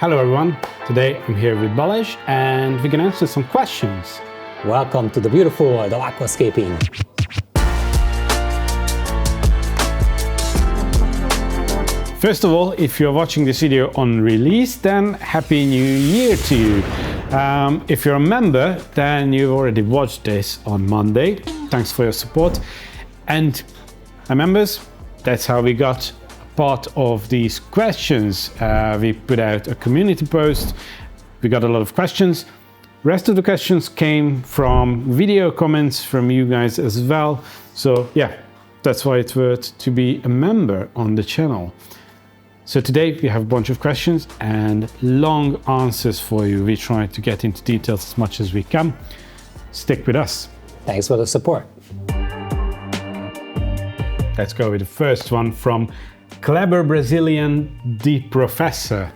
Hello everyone, today I'm here with Balázs and we can answer some questions. Welcome to the beautiful world of Aquascaping. First of all, if you're watching this video on release, then Happy New Year to you. If you're a member, then you've already watched this on Monday. Thanks for your support. And my members, that's how we got part of these questions. We put out a community post. We got a lot of questions. Rest of the questions came from video comments from you guys as well. So yeah, that's why it's worth to be a member on the channel. So today we have a bunch of questions and long answers for you. We try to get into details as much as we can. Stick with us. Thanks for the support. Let's go with the first one from Clever Brazilian The Professor.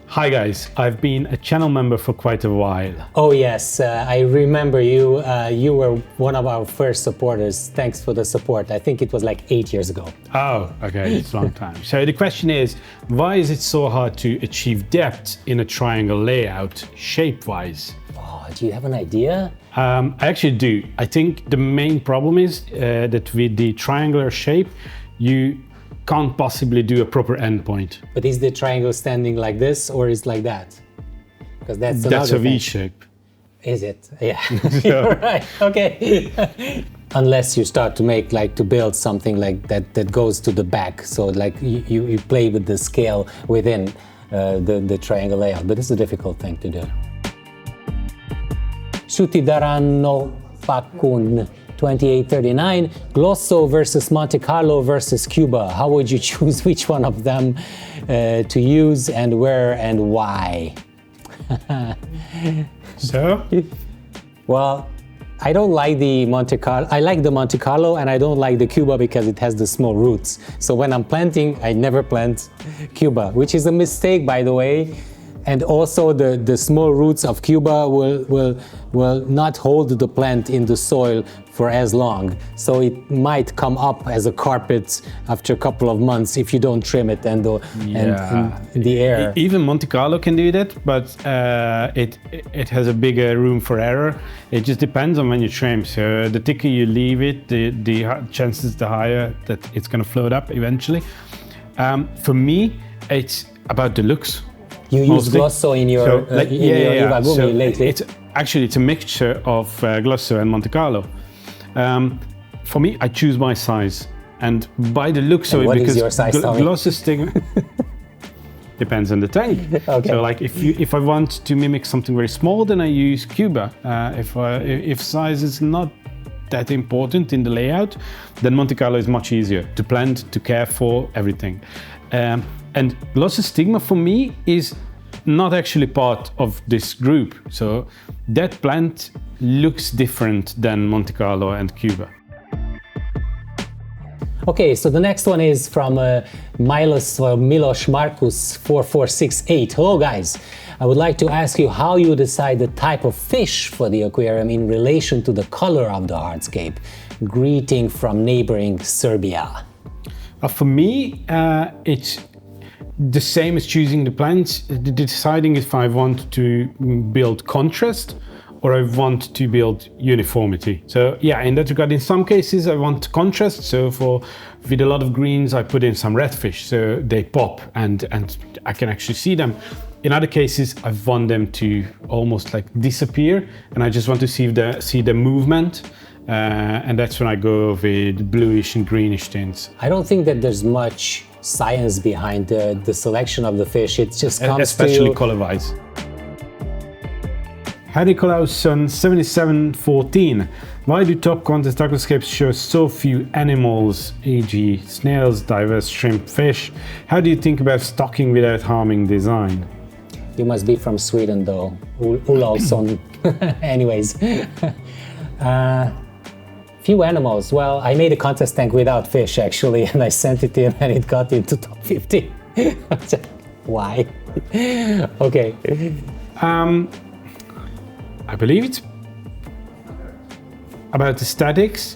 Hi guys, I've been a channel member for quite a while. Oh yes, I remember you. You were one of our first supporters. Thanks for the support. I think it was like 8 years ago. Oh, okay, it's a long time. So the question is, why is it so hard to achieve depth in a triangle layout, shape-wise? Oh, do you have an idea? I actually do. I think the main problem is that with the triangular shape, you can't possibly do a proper endpoint. But is the triangle standing like this or is like that? Because that's a V shape. Is it? Yeah, you're right. Okay. Unless you start to make to build something like that goes to the back. So like you play with the scale within the triangle layout. But it's a difficult thing to do. Sutidarano Pakun 2839, Glosso versus Monte Carlo versus Cuba. How would you choose which one of them to use and where and why? So? Well, I don't like the Monte Carlo. I like the Monte Carlo and I don't like the Cuba because it has the small roots. So when I'm planting, I never plant Cuba, which is a mistake, by the way. And also the small roots of Cuba will not hold the plant in the soil for as long. So it might come up as a carpet after a couple of months if you don't trim it and in the air. Even Monte Carlo can do that, but it has a bigger room for error. It just depends on when you trim. So the thicker you leave it, the chances the higher that it's going to float up eventually. For me, it's about the looks. You use Glosso in your Iwagumi lately. It's a mixture of Glosso and Monte Carlo. For me, I choose my size, and by the looks of it, what because is your size, Glosso stigma depends on the tank. Okay. So like if I want to mimic something very small, then I use Cuba. If size is not that important in the layout, then Monte Carlo is much easier to plant, to care for, everything. And Glosso stigma for me is not actually part of this group. So that plant looks different than Monte Carlo and Cuba. Okay, so the next one is from Milos Marcus 4468. Hello guys, I would like to ask you how you decide the type of fish for the aquarium in relation to the color of the hardscape. Greeting from neighboring Serbia. For me, it's the same as choosing the plants, deciding if I want to build contrast or I want to build uniformity. So yeah, in that regard, in some cases I want contrast. So with a lot of greens, I put in some redfish, so they pop and I can actually see them. In other cases, I want them to almost like disappear, and I just want to see the movement. And that's when I go with bluish and greenish tints. I don't think that there's much science behind the selection of the fish. It just comes especially color-wise. Harry Clausen 7714. Why do top contest aquascapes show so few animals, e.g. snails, diverse shrimp, fish? How do you think about stocking without harming design? You must be from Sweden though, Olausson. Anyways. Few animals. Well, I made a contest tank without fish actually, and I sent it in and it got into top 50. Why? Okay. I believe it's about aesthetics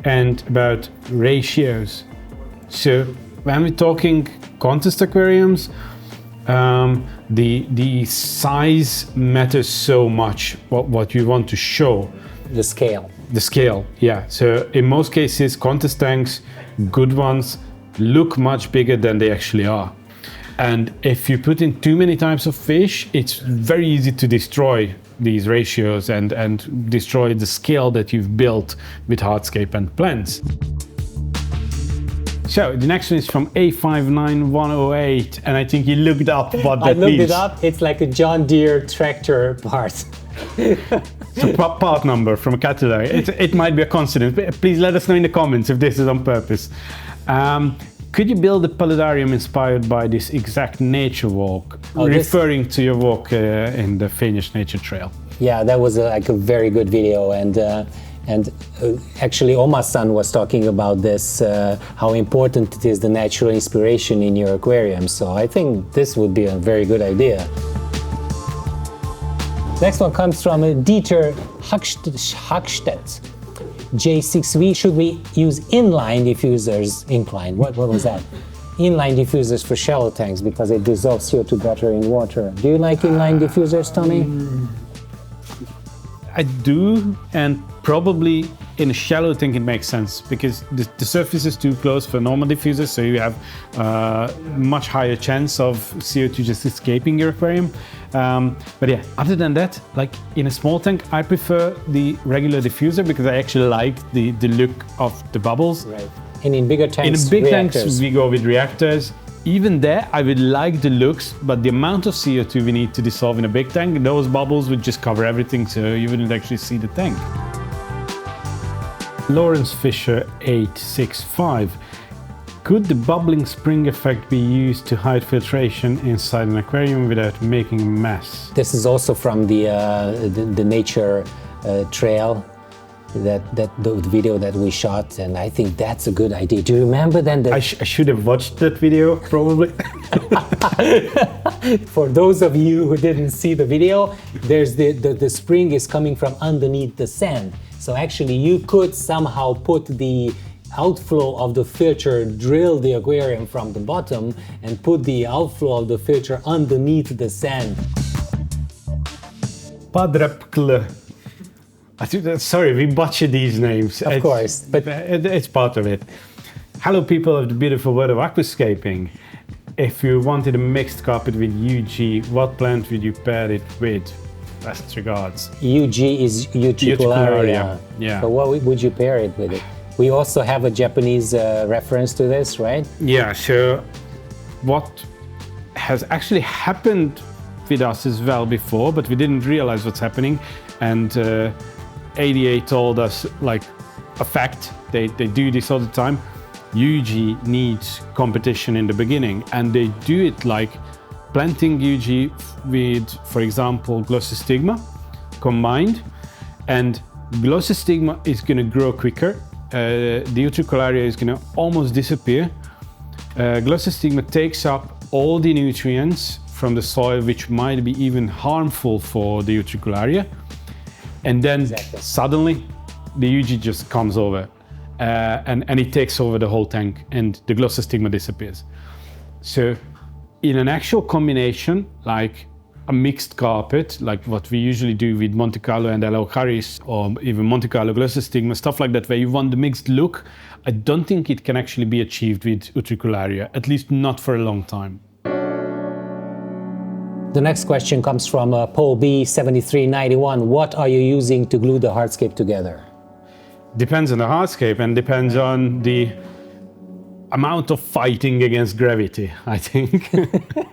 and about ratios. So when we're talking contest aquariums, the size matters so much. What you want to show. The scale. The scale, yeah. So in most cases, contest tanks, good ones, look much bigger than they actually are. And if you put in too many types of fish, it's very easy to destroy these ratios and destroy the scale that you've built with hardscape and plants. So the next one is from A59108, and I think you looked up what that means. I looked it up. It's like a John Deere tractor part. So part number from a catalog. It might be a consonant. Please let us know in the comments if this is on purpose. Could you build a paludarium inspired by this exact nature walk? Referring to your walk in the Finnish nature trail. Yeah, that was like a very good video, and actually Oma-san was talking about this, how important it is, the natural inspiration in your aquarium. So I think this would be a very good idea. Next one comes from Dieter Hackstedt. J6V, should we use inline diffusers? Incline, what was that? Inline diffusers for shallow tanks because it dissolves CO2 better in water. Do you like inline diffusers, Tommy? I do, and probably in a shallow tank it makes sense because the surface is too close for normal diffusers, so you have much higher chance of CO2 just escaping your aquarium. But yeah, other than that, like in a small tank, I prefer the regular diffuser because I actually like the look of the bubbles. Right. And in bigger tanks, in big tanks, we go with reactors. Even there, I would like the looks, but the amount of CO2 we need to dissolve in a big tank, those bubbles would just cover everything, so you wouldn't actually see the tank. Lawrence Fisher 865. Could the bubbling spring effect be used to hide filtration inside an aquarium without making a mess? This is also from the nature trail, the video that we shot, and I think that's a good idea. Do you remember then? I should have watched that video, probably. For those of you who didn't see the video, there's the spring is coming from underneath the sand. So actually you could somehow put the outflow of the filter, drill the aquarium from the bottom and put the outflow of the filter underneath the sand. Padrapkle. Sorry, we butcher these names. Of course, but it's part of it. Hello, people of the beautiful world of aquascaping. If you wanted a mixed carpet with UG, what plant would you pair it with? Best regards. UG is Utricularia. Yeah. So what would you pair it with? We also have a Japanese reference to this, right? Yeah. So what has actually happened with us as well before, but we didn't realize what's happening, and ADA told us like a fact. They do this all the time. UG needs competition in the beginning, and they do it like planting UG with, for example, Glossostigma combined, and Glossostigma is going to grow quicker. The Utricularia is going to almost disappear. Glossostigma takes up all the nutrients from the soil, which might be even harmful for the Utricularia, and then suddenly the UG just comes over and it takes over the whole tank, and the Glossostigma disappears. So in an actual combination, like a mixed carpet, like what we usually do with Monte Carlo and Eleucharis, or even Monte Carlo Glossostigma, stuff like that, where you want the mixed look, I don't think it can actually be achieved with Utricularia, at least not for a long time. The next question comes from Paul B7391. What are you using to glue the hardscape together? Depends on the hardscape and depends on the amount of fighting against gravity, I think.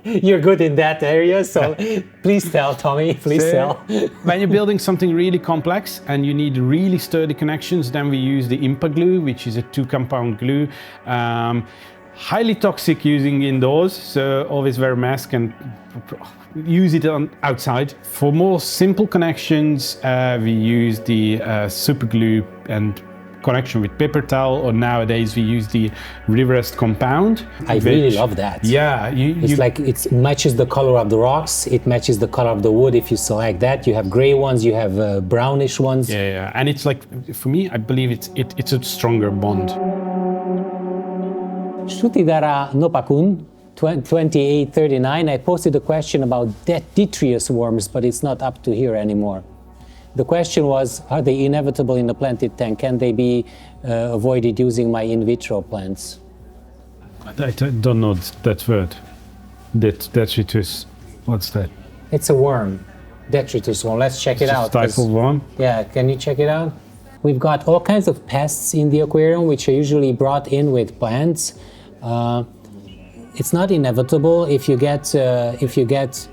You're good in that area, so please tell, Tommy, please tell. When you're building something really complex and you need really sturdy connections, then we use the Impa glue, which is a 2-compound glue. Highly toxic using indoors, so always wear a mask and use it outside. For more simple connections, we use the super glue and connection with paper towel, or nowadays we use the Riverest compound. I really love that. Yeah. It's like it matches the color of the rocks, it matches the color of the wood if you select that. You have gray ones, you have brownish ones. Yeah, and it's like, for me, I believe it's a stronger bond. Shrutidara Nopakun 2839, I posted a question about detritus worms, but it's not up to here anymore. The question was, are they inevitable in a planted tank? Can they be avoided using my in vitro plants? I don't know that word. Detritus. What's that? It's a worm. Detritus worm. Let's check it out. Type of worm? Yeah, can you check it out? We've got all kinds of pests in the aquarium, which are usually brought in with plants. It's not inevitable if you get a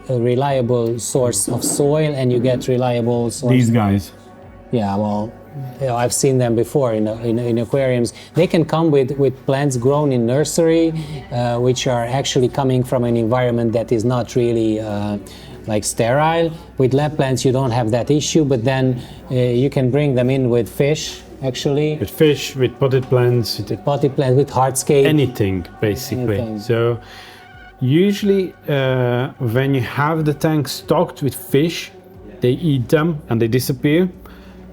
reliable source of soil and you get reliable source. These guys. Yeah, well, you know, I've seen them before in aquariums. They can come with plants grown in nursery, which are actually coming from an environment that is not really like sterile. With lab plants, you don't have that issue, but then you can bring them in with fish. Actually, with fish, with potted plants, with hardscape, anything basically. Anything. So usually when you have the tank stocked with fish, they eat them and they disappear.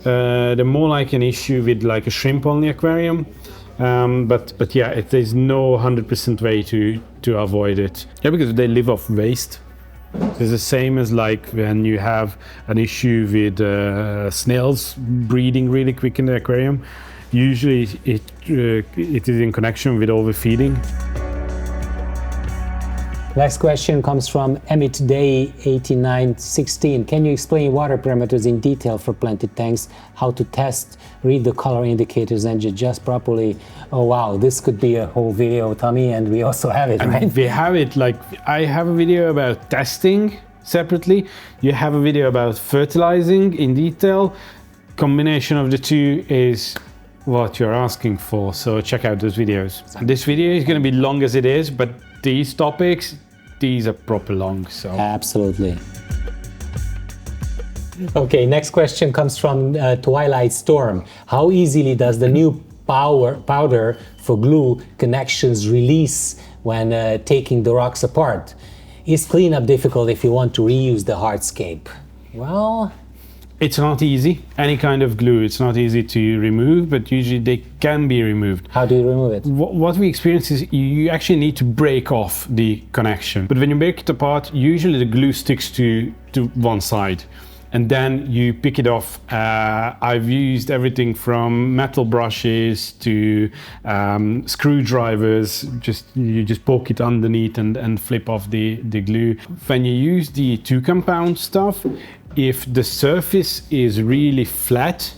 They're more like an issue with like a shrimp only aquarium. But yeah, there's no 100% way to avoid it. Yeah, because they live off waste. It's the same as like when you have an issue with snails breeding really quick in the aquarium. Usually it is in connection with overfeeding. Next question comes from Emmett Day 8916. Can you explain water parameters in detail for planted tanks? How to test, read the color indicators and adjust properly? Oh wow, this could be a whole video, Tomi, and we also have it, right? We have it, like I have a video about testing separately. You have a video about fertilizing in detail. Combination of the two is what you're asking for, so check out those videos. This video is going to be long as it is, but these topics, these are proper long, so. Absolutely. Okay, next question comes from Twilight Storm. How easily does the new powder for glue connections release when taking the rocks apart? Is cleanup difficult if you want to reuse the hardscape? Well, it's not easy. Any kind of glue, it's not easy to remove, but usually they can be removed. How do you remove it? What we experience is you actually need to break off the connection. But when you break it apart, usually the glue sticks to one side. And then you pick it off. I've used everything from metal brushes to screwdrivers. You just poke it underneath and flip off the glue. When you use the 2-compound stuff, if the surface is really flat,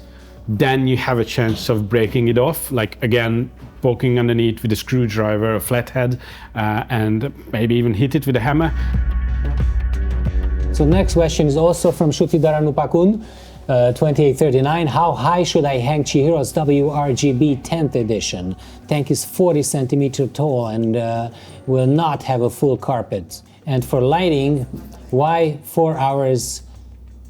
then you have a chance of breaking it off. Like again, poking underneath with a screwdriver or flathead, and maybe even hit it with a hammer. So next question is also from Shuti Daranupakun, 2839. How high should I hang Chihiro's WRGB 10th edition? Tank is 40 centimeter tall and will not have a full carpet. And for lighting, why 4 hours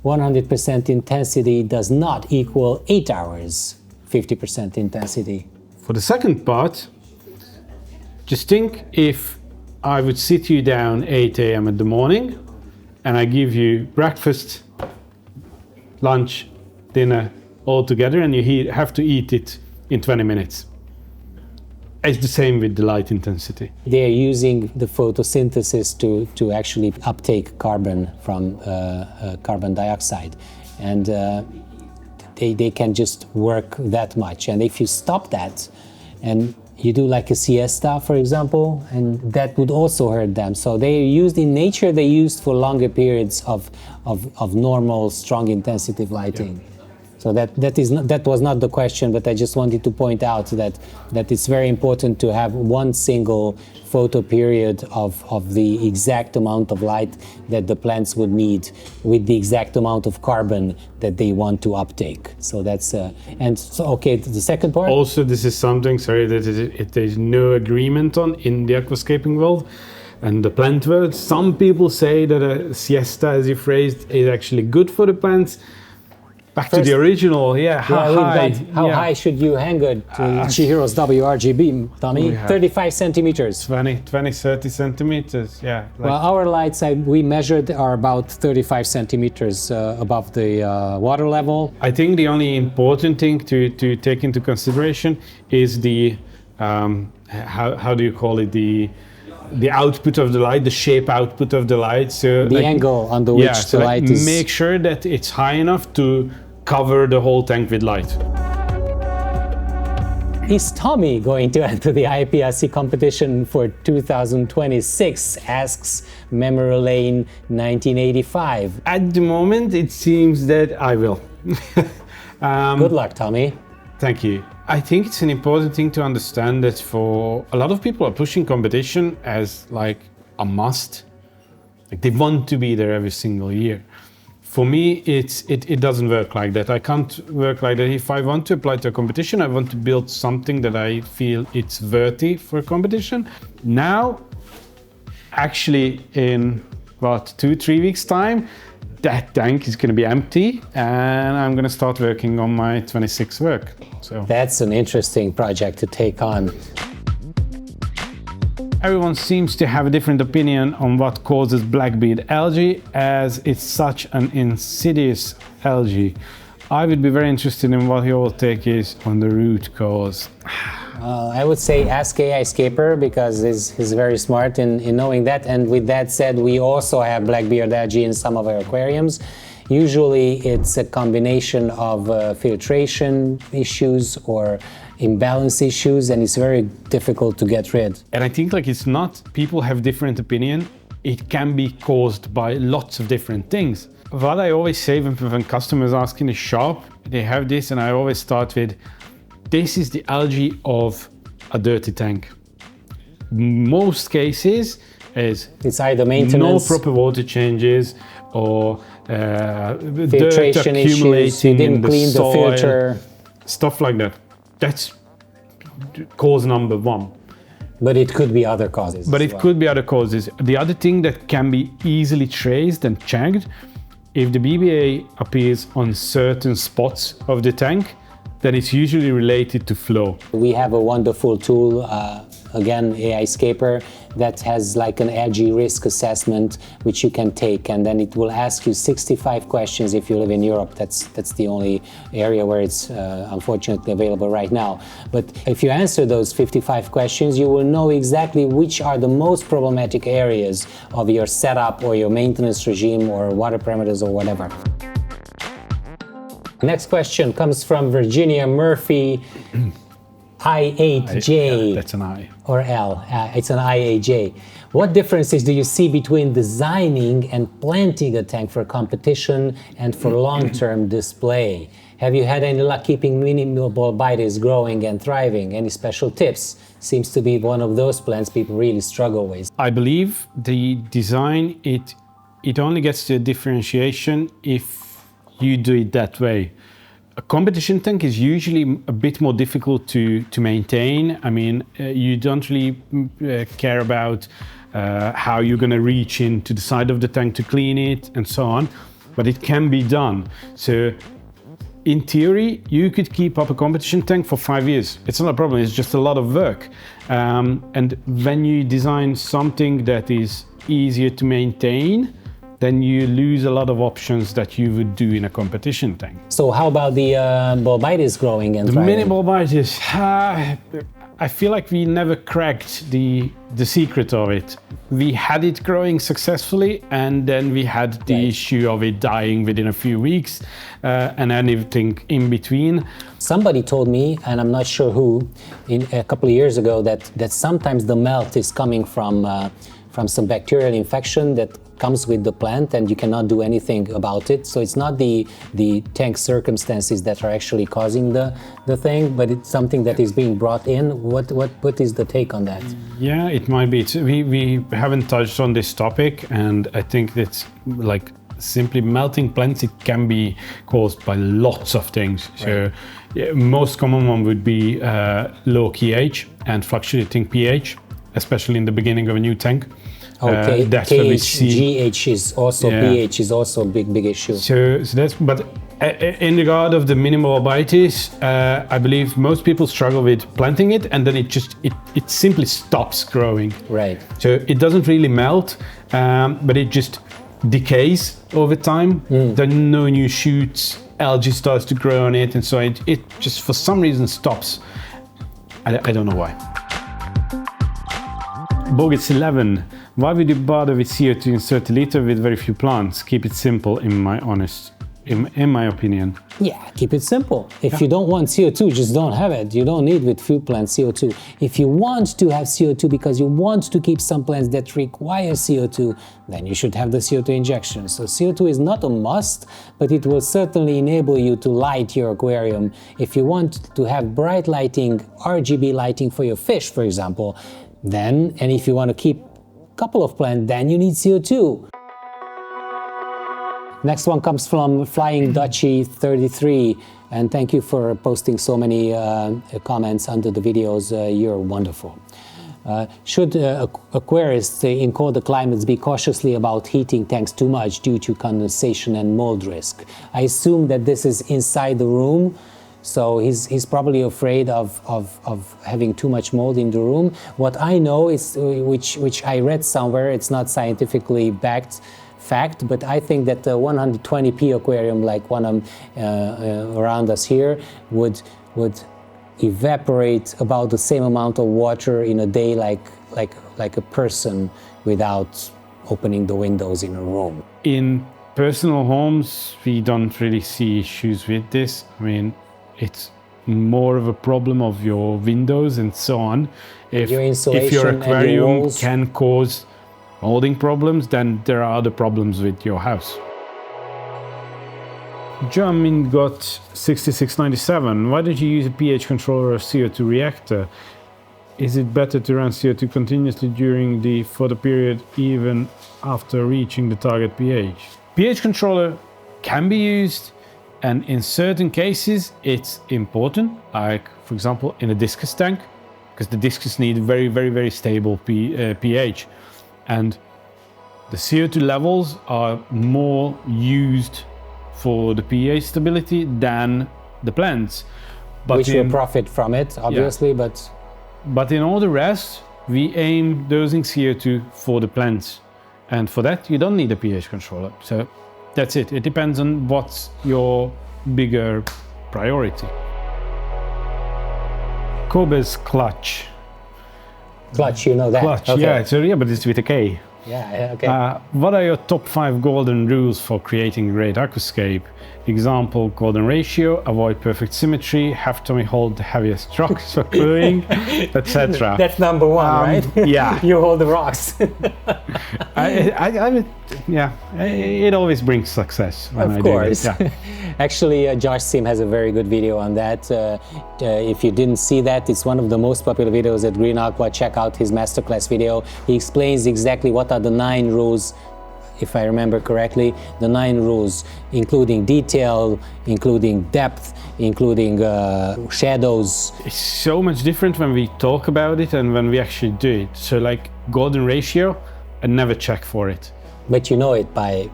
100% intensity does not equal 8 hours 50% intensity? For the second part, just think if I would sit you down 8 a.m. in the morning and I give you breakfast, lunch, dinner all together and you have to eat it in 20 minutes. It's the same with the light intensity. They're using the photosynthesis to actually uptake carbon from carbon dioxide. And they can just work that much. And if you stop that and you do like a siesta, for example, and that would also hurt them. So they used in nature, they used for longer periods of normal, strong intensity lighting. Yeah. So that was not the question, but I just wanted to point out that it's very important to have one single photo period of the exact amount of light that the plants would need with the exact amount of carbon that they want to uptake. So that's and so okay. The second part. Also, this is something that there's no agreement on in the aquascaping world. And the plant world, some people say that a siesta, as you phrased, is actually good for the plants. Back to the original, how high should you hang it to Chihiro's WRGB, Tomi? 35 centimeters. 30 centimeters, yeah. Well, our lights we measured are about 35 centimeters above the water level. I think the only important thing to take into consideration is the, how do you call it, the the output of the light, the shape output of the light. So the angle on the which the light is. Make sure that it's high enough to cover the whole tank with light. Is Tomi going to enter the IPRC competition for 2026? Asks Memory Lane 1985. At the moment, it seems that I will. Good luck, Tomi. Thank you. I think it's an important thing to understand that for a lot of people are pushing competition as like a must. Like they want to be there every single year. For me, it doesn't work like that. I can't work like that. If I want to apply to a competition, I want to build something that I feel it's worthy for a competition. Now, actually in about 2-3 weeks time, that tank is going to be empty and I'm going to start working on my 26 work. So that's an interesting project to take on. Everyone seems to have a different opinion on what causes blackbeard algae, as it's such an insidious algae. I would be very interested in what your take is on the root cause. I would say ask Aquascaper, because he's very smart in knowing that. And with that said, we also have blackbeard algae in some of our aquariums. Usually it's a combination of filtration issues or imbalance issues, and it's very difficult to get rid. And I think like it's not, people have different opinion. It can be caused by lots of different things. What I always say when customers ask in the shop, they have this, and I always start with, this is the algae of a dirty tank. Most cases is it's either maintenance, no proper water changes, or filtration dirt accumulating issues, you didn't in the clean soil, the filter. Stuff like that. That's cause number one. But it could be other causes. But it could be other causes. The other thing that can be easily traced and checked, if the BBA appears on certain spots of the tank, then it's usually related to flow. We have a wonderful tool, again, Aquascaper, that has like an algae risk assessment which you can take, and then it will ask you 65 questions if you live in Europe. That's the only area where it's unfortunately available right now. But if you answer those 55 questions, you will know exactly which are the most problematic areas of your setup or your maintenance regime or water parameters or whatever. Next question comes from Virginia Murphy, I8J. Yeah, that's an I. Or L. It's an IAJ. What differences do you see between designing and planting a tank for competition and for long-term display? Have you had any luck keeping minimal balbites growing and thriving? Any special tips? Seems to be one of those plants people really struggle with. I believe the design, it only gets to a differentiation if you do it that way. A competition tank is usually a bit more difficult to maintain. I mean, you don't really care about how you're going to reach into the side of the tank to clean it and so on, but it can be done. So in theory, you could keep up a competition tank for 5 years. It's not a problem, it's just a lot of work. And when you design something that is easier to maintain, then you lose a lot of options that you would do in a competition tank. So how about the balbites growing and thriving? The mini balbites, I feel like we never cracked the secret of it. We had it growing successfully, and then we had the issue of it dying within a few weeks, and anything in between. Somebody told me, and I'm not sure who, a couple of years ago, that sometimes the melt is coming from some bacterial infection that comes with the plant, and you cannot do anything about it. So it's not the tank circumstances that are actually causing the thing, but it's something that is being brought in. What is the take on that? Yeah, it might be. We haven't touched on this topic, and I think that's like simply melting plants. It can be caused by lots of things. Right. So yeah, most common one would be low pH and fluctuating pH, especially in the beginning of a new tank. Okay, that's KH, what we see. GH is also, pH is also a big issue. So that's, but in regard of the minimal balbites, I believe most people struggle with planting it, and then it simply stops growing. Right. So it doesn't really melt, but it just decays over time. Then no new shoots, algae starts to grow on it, and so it just for some reason stops. I don't know why. Bogits11, why would you bother with CO2 in 30 liter with very few plants? Keep it simple, in my opinion. Yeah, keep it simple. If you don't want CO2, just don't have it. You don't need with few plants CO2. If you want to have CO2 because you want to keep some plants that require CO2, then you should have the CO2 injection. So CO2 is not a must, but it will certainly enable you to light your aquarium. If you want to have bright lighting, RGB lighting for your fish, for example, then, and if you want to keep a couple of plants, then you need CO2. Next one comes from Flying Dutchie 33, and thank you for posting so many comments under the videos. You're wonderful. Should aquarists in colder climates be cautiously about heating tanks too much due to condensation and mold risk? I assume that this is inside the room, so he's probably afraid of having too much mold in the room. What I know is, which I read somewhere, it's not scientifically backed fact, but I think that the 120p aquarium, like one around us here, would evaporate about the same amount of water in a day like a person without opening the windows in a room. In personal homes, we don't really see issues with this. I mean, it's more of a problem of your windows and so on. If your aquarium can cause molding problems, then there are other problems with your house. Jamin got 6697. Why don't you use a pH controller or CO2 reactor? Is it better to run CO2 continuously for the period even after reaching the target pH? pH controller can be used, and in certain cases it's important, like for example in a discus tank, because the discus need very, very, very stable pH. And the CO2 levels are more used for the pH stability than the plants. Which will profit from it, obviously, yeah. But in all the rest, we aim dosing CO2 for the plants. And for that, you don't need a pH controller. So that's it. It depends on what's your bigger priority. Kobe's clutch. Clutch, you know that. Clutch, okay. Yeah, but it's with a K. Yeah, okay. What are your top 5 golden rules for creating a great aquascape? Example, golden ratio, avoid perfect symmetry, have Tomi hold the heaviest rocks for crewing, etc. That's number 1, right? Yeah. You hold the rocks. It always brings success when I do it. Yeah. Actually, Josh Sim has a very good video on that. If you didn't see that, it's one of the most popular videos at Green Aqua. Check out his masterclass video. He explains exactly what are the 9 rules, if I remember correctly, the 9 rules, including detail, including depth, including shadows. It's so much different when we talk about it and when we actually do it. So like golden ratio, I never check for it. But you know it by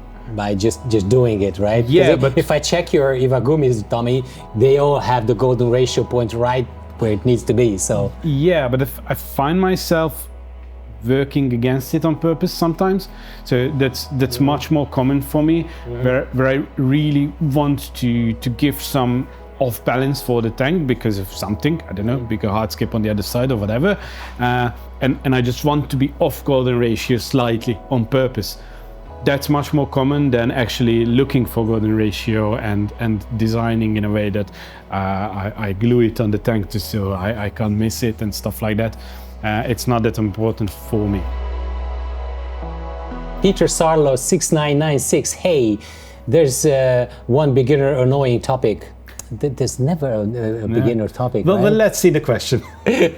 just doing it, right? Yeah, but if I check your Iwagumis, Tomi, they all have the golden ratio point right where it needs to be, so. Yeah, but if I find myself working against it on purpose sometimes, so that's much more common for me, where I really want to give some off balance for the tank because of something, I don't know, bigger hardscape on the other side or whatever, and I just want to be off golden ratio slightly on purpose. That's much more common than actually looking for golden ratio and designing in a way that I glue it on the tank so I can't miss it and stuff like that. It's not that important for me. Peter Sarlo 6996. Hey, there's one beginner annoying topic. There's never a beginner topic. Well, right? Well, let's see the question.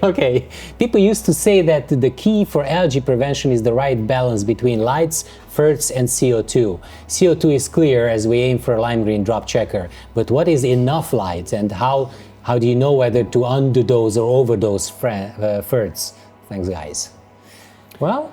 Okay. People used to say that the key for algae prevention is the right balance between lights, ferts, and CO2. CO2 is clear as we aim for a lime green drop checker. But what is enough light, and how do you know whether to underdose or overdose ferts? Thanks, guys. Well,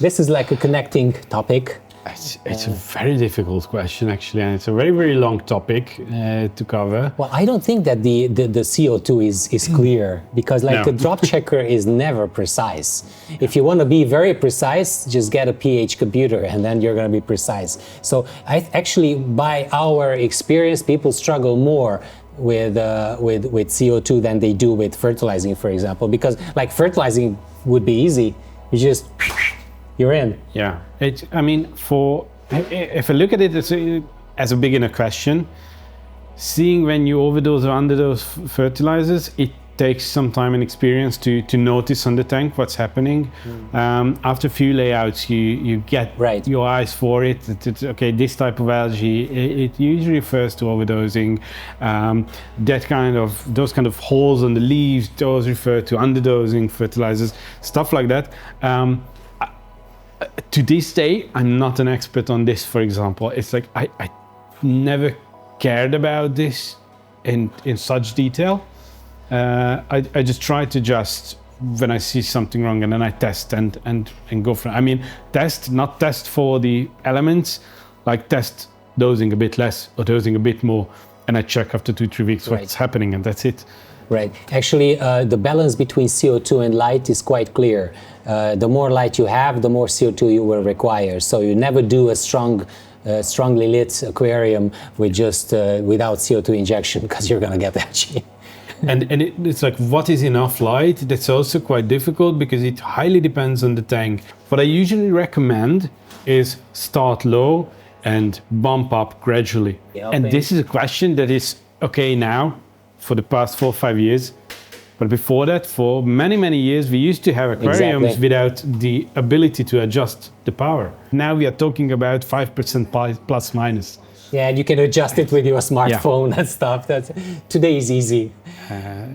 this is like a connecting topic. It's a very difficult question, actually, and it's a very, very long topic to cover. Well, I don't think that the CO2 is clear, because like the drop checker is never precise. If you want to be very precise, just get a pH computer and then you're going to be precise. So actually, by our experience, people struggle more with CO2 than they do with fertilizing, for example, because like fertilizing would be easy. you're in. Yeah, I mean, if I look at it as a beginner question, seeing when you overdose or underdose fertilizers, it takes some time and experience to notice on the tank what's happening. After a few layouts, you get your eyes for it. It's okay, this type of algae, it usually refers to overdosing. Those kind of holes on the leaves, those refer to underdosing fertilizers, stuff like that. To this day, I'm not an expert on this, for example. It's like I never cared about this in such detail. I just try to adjust when I see something wrong, and then I test and go for it. I mean, not test for the elements, like test dosing a bit less or dosing a bit more, and I check after 2-3 weeks what's happening, and that's it. Right. Actually, the balance between CO2 and light is quite clear. The more light you have, the more CO2 you will require. So you never do a strongly lit aquarium with just without CO2 injection, because you're gonna get algae. And it's like, what is enough light? That's also quite difficult because it highly depends on the tank. What I usually recommend is start low and bump up gradually. And this is a question that is okay now for the past 4 or 5 years. But before that, for many, many years, we used to have aquariums without the ability to adjust the power. Now we are talking about 5% plus minus. Yeah, and you can adjust it with your smartphone and stuff. Today is easy.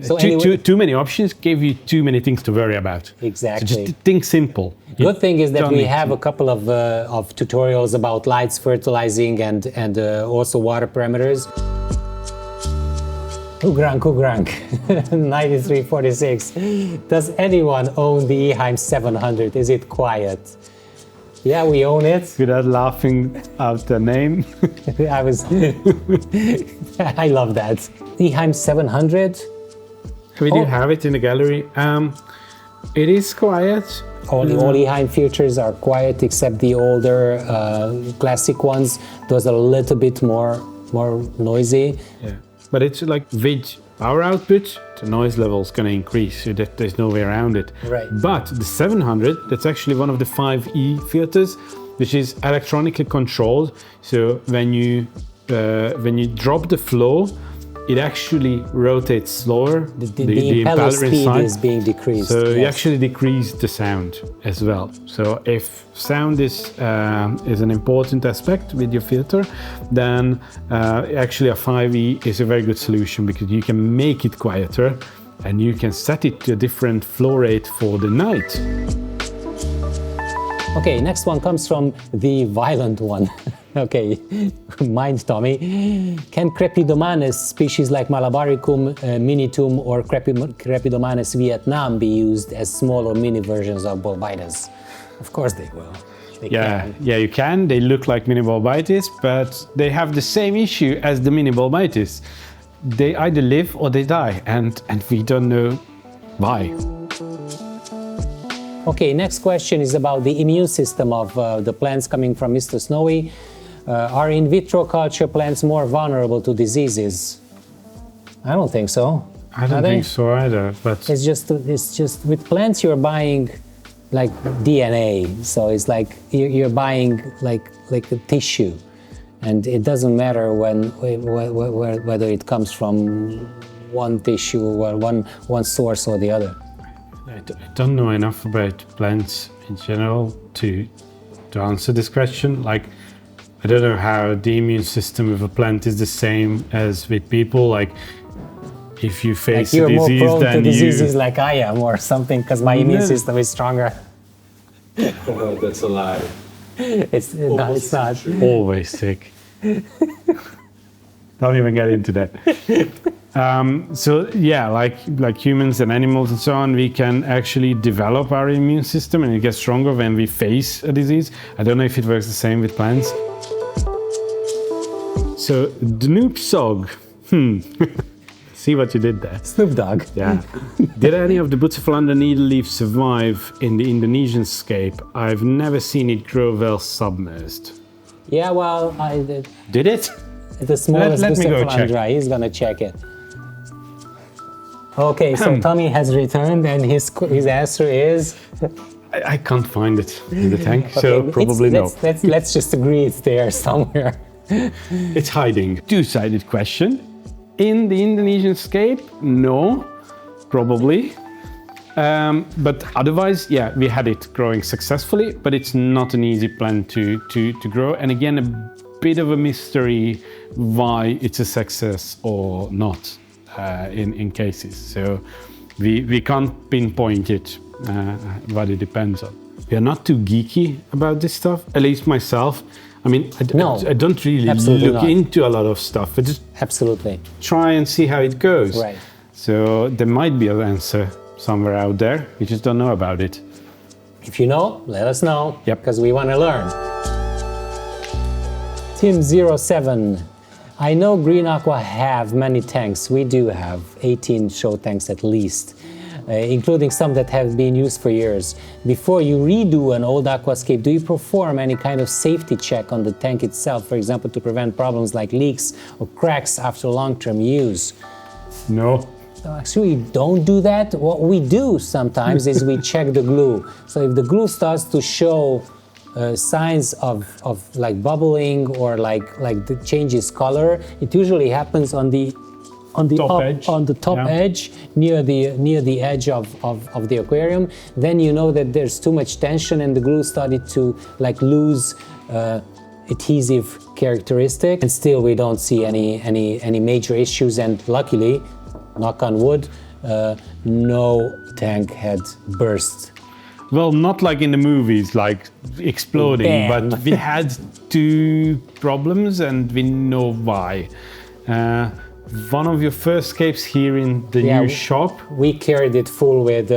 So too many options give you too many things to worry about. Exactly. So just think simple. Good thing is that we have a couple of tutorials about lights, fertilizing, and also water parameters. Kugrank, 9346. Does anyone own the Eheim 700? Is it quiet? Yeah, we own it. Without laughing out the name. I love that. Eheim 700. We do have it in the gallery. It is quiet. All Eheim filters are quiet except the older classic ones. Those are a little bit more noisy. Yeah. But it's like with power output, the noise level is going to increase, so that there's no way around it. Right. But the 700, that's actually one of the 5E filters, which is electronically controlled. So when you drop the flow, it actually rotates slower. The impeller speed is being decreased. So you actually decrease the sound as well. So if sound is an important aspect with your filter, then actually a 5E is a very good solution, because you can make it quieter and you can set it to a different flow rate for the night. Okay, next one comes from the violent one. Okay, mind Tommy. Can Crepidomanes species like Malabaricum, Minitum, or Crepidomanes Vietnam be used as small or mini versions of Bolbitis? Of course they will. Yeah, you can. They look like mini Bolbitis, but they have the same issue as the mini Bolbitis. They either live or they die, and we don't know why. Okay, next question is about the immune system of the plants, coming from Mr. Snowy. Are in vitro culture plants more vulnerable to diseases? I don't think so. I don't think so either. But it's just with plants you're buying like DNA, so it's like you're buying like a tissue, and it doesn't matter whether it comes from one tissue or one source or the other. I don't know enough about plants in general to answer this question. Like, I don't know how the immune system of a plant is the same as with people. Like, if you face like a disease, you're more prone then to diseases like I am, or something, because my immune system is stronger. Oh, that's a lie. It's not. Always sick. Don't even get into that. So yeah, like humans and animals and so on, we can actually develop our immune system, and it gets stronger when we face a disease. I don't know if it works the same with plants. So Dnoop Sog. See what you did there. Snoop Dogg. Yeah. Did any of the Bucephalanda needle leaf survive in the Indonesian scape? I've never seen it grow well submerged. Yeah, well, I did. Did it? The smallest Let me go check. Bucephalandra. He's gonna check it. Okay, so Tommy has returned, and his answer is I can't find it in the tank, Okay, so probably no. Let's just agree it's there somewhere. It's hiding. Two-sided question. In the Indonesian scape, no, probably. But otherwise, yeah, we had it growing successfully, but it's not an easy plant to grow. And again, a bit of a mystery why it's a success or not in cases. So we can't pinpoint it, what it depends on. We are not too geeky about this stuff, at least myself. I mean, I don't really look into a lot of stuff. I just try and see how it goes. Right. So there might be an answer somewhere out there. We just don't know about it. If you know, let us know. Yep. Because we want to learn. Team07. I know Green Aqua have many tanks. We do have 18 show tanks at least, including some that have been used for years. Before you redo an old Aquascape, do you perform any kind of safety check on the tank itself, for example, to prevent problems like leaks or cracks after long-term use? No. Actually, we don't do that. What we do sometimes is we check the glue. So if the glue starts to show signs of like bubbling or like the changes color, it usually happens on the top edge near the edge of the aquarium. Then you know that there's too much tension and the glue started to like lose adhesive characteristic. And still we don't see any major issues, and luckily, knock on wood, no tank had burst. Well, not like in the movies, like exploding, Bam. but we had 2 problems and we know why. One of your first scapes here in the new shop. We carried it full with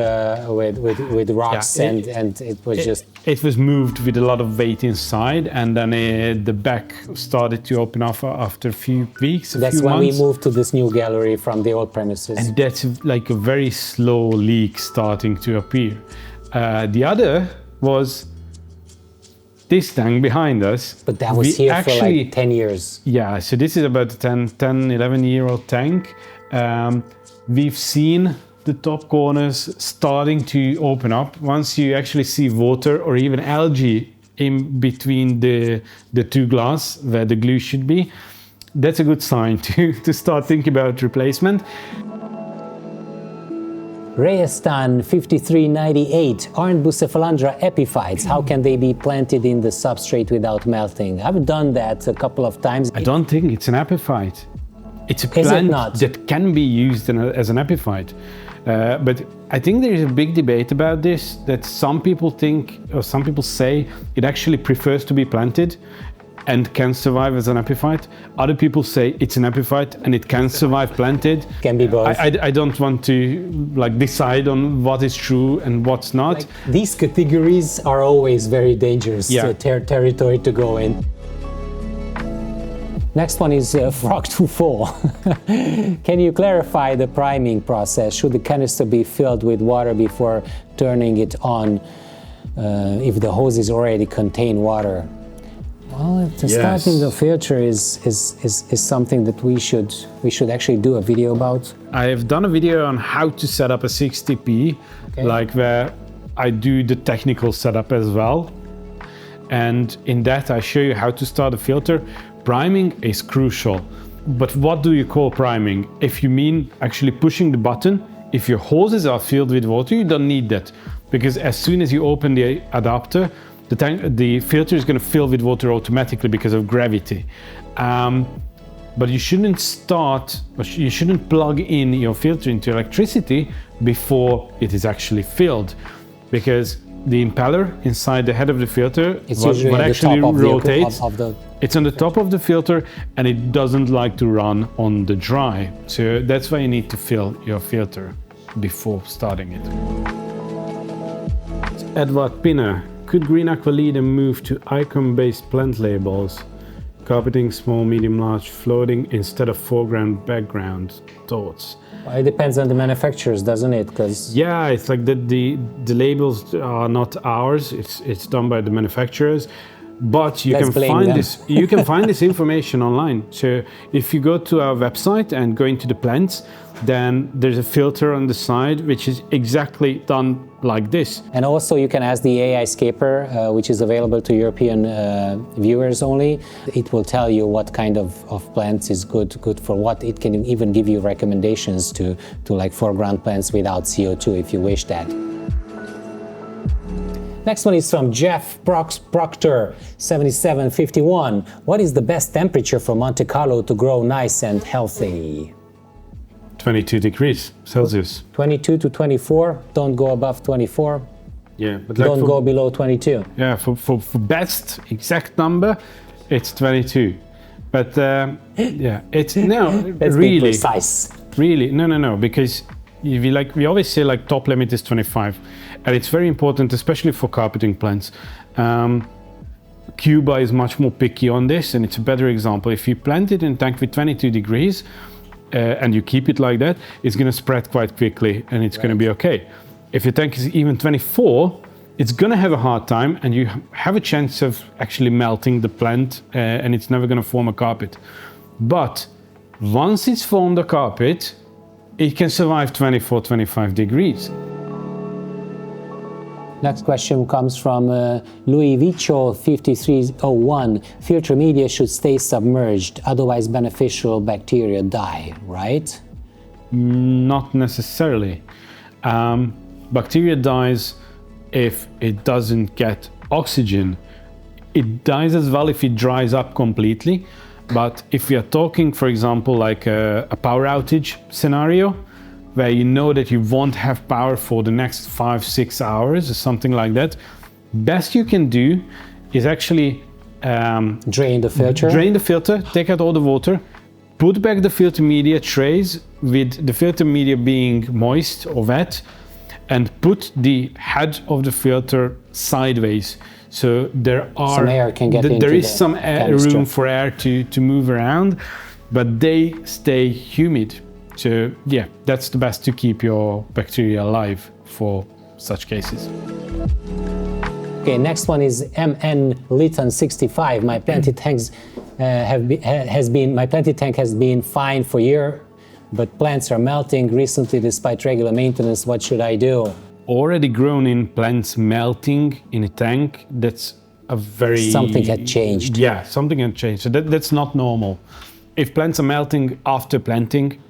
rocks, and it was just... It was moved with a lot of weight inside, and then the back started to open up after a few weeks, That's when we moved to this new gallery from the old premises. And that's like a very slow leak starting to appear. The other was this tank behind us. But that was here for like 10 years. Yeah, so this is about a 10, 11-year-old tank. We've seen the top corners starting to open up. Once you actually see water or even algae in between the 2 glass where the glue should be, that's a good sign to start thinking about replacement. Reyestan 5398, aren't Bucephalandra epiphytes? How can they be planted in the substrate without melting? I've done that a couple of times. I don't think it's an epiphyte. It's a plant that can be used as an epiphyte. But I think there is a big debate about this, that some people think, or some people say, it actually prefers to be planted and can survive as an epiphyte. Other people say it's an epiphyte and it can survive planted. Can be both. I don't want to like decide on what is true and what's not. Like, these categories are always very dangerous territory to go in. Next one is Frog24. Can you clarify the priming process? Should the canister be filled with water before turning it on if the hoses already contain water? Well, starting the filter is something that we should actually do a video about. I have done a video on how to set up a 60p, like where I do the technical setup as well. And in that I show you how to start a filter. Priming is crucial. But what do you call priming? If you mean actually pushing the button, if your hoses are filled with water, you don't need that. Because as soon as you open the adapter, the filter is going to fill with water automatically because of gravity. But you shouldn't plug in your filter into electricity before it is actually filled, because the impeller inside the head of the filter, what actually rotates, it's on the top of the filter and it doesn't like to run on the dry. So that's why you need to fill your filter before starting it. Edward Pinner. Could Green Aqua lead a move to icon-based plant labels? Carpeting, small, medium, large, floating instead of foreground, background. Thoughts? Well, it depends on the manufacturers, doesn't it? Because yeah, it's like the labels are not ours. It's done by the manufacturers. But you Let's can blame find them. this. You can find this information online. So if you go to our website and go into the plants, then there's a filter on the side which is exactly done like this. And also you can ask the AI Scaper, which is available to European viewers only. It will tell you what kind of plants is good for what. It can even give you recommendations to like foreground plants without CO2 if you wish that. Next one is from Jeff Proctor, 7751. What is the best temperature for Monte Carlo to grow nice and healthy? 22 degrees Celsius. 22 to 24, don't go above 24. Yeah, but like Don't go below 22. Yeah, for best exact number, it's 22. But yeah, it's no Let's be really precise. really no because if you like, we always say like top limit is 25, and it's very important, especially for carpeting plants. Cuba is much more picky on this, and it's a better example. If you plant it in a tank with 22 degrees and you keep it like that, it's going to spread quite quickly and it's going to be okay. If your tank is even 24, it's going to have a hard time, and you have a chance of actually melting the plant and it's never going to form a carpet. But once it's formed a carpet, it can survive 24, 25 degrees. Next question comes from Louis Vicho, 5301. Filter media should stay submerged, otherwise beneficial bacteria die, right? Not necessarily. Bacteria dies if it doesn't get oxygen. It dies as well if it dries up completely. But if we are talking, for example, like a power outage scenario, where you know that you won't have power for the next 5-6 hours or something like that, best you can do is actually Drain the filter. drain the filter, take out all the water, put back the filter media trays with the filter media being moist or wet, and put the head of the filter sideways. So there are Some air can get into there is the some canister. room for air to move around, but they stay humid. So yeah, that's the best to keep your bacteria alive for such cases. Okay, next one is MN Litton 65. My planted tanks my planted tank has been fine for a year, but plants are melting recently despite regular maintenance. What should I do? Already grown in plants melting in a tank, that's a very... Something had changed. Yeah, something had changed. So that's not normal. If plants are melting after planting,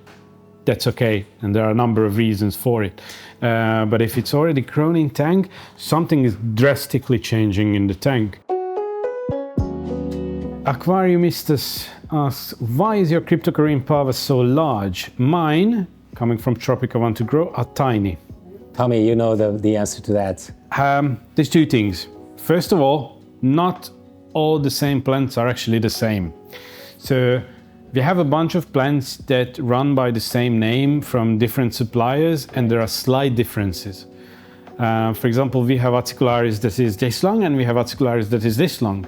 that's okay, and there are a number of reasons for it. But if it's already grown in tank, something is drastically changing in the tank. Aquariumistas asks, why is your cryptocurrent pava so large? Mine, coming from Tropica Want to Grow, are tiny. Tommy, you know the answer to that. There's two things. First of all, not all the same plants are actually the same. So we have a bunch of plants that run by the same name from different suppliers, and there are slight differences. For example, we have Acicularis that is this long, and we have Acicularis that is this long.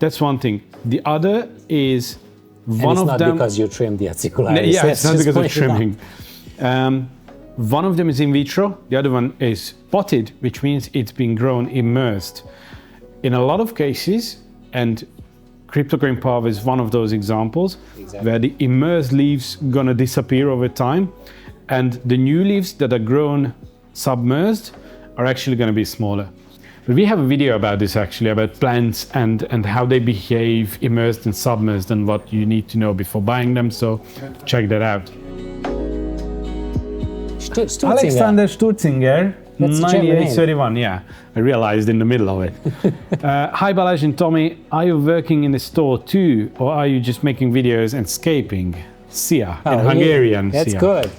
That's one thing. The other is one of them... It's not because you trimmed the Acicularis. Yeah, it's not Let's because of just point it trimming. One of them is in vitro, the other one is potted, which means it's been grown immersed. In a lot of cases, and cryptocurrent pava is one of those examples, where the immersed leaves gonna disappear over time, and the new leaves that are grown submersed are actually gonna be smaller. But we have a video about this actually, about plants and how they behave immersed and submersed and what you need to know before buying them, so check that out. Sturzinger. Alexander Sturzinger, That's a German name. 9831, yeah. I realized in the middle of it. Hi Balázs and Tomi, are you working in the store too, or are you just making videos and scaping? Sia, in Hungarian. That's Sia. good.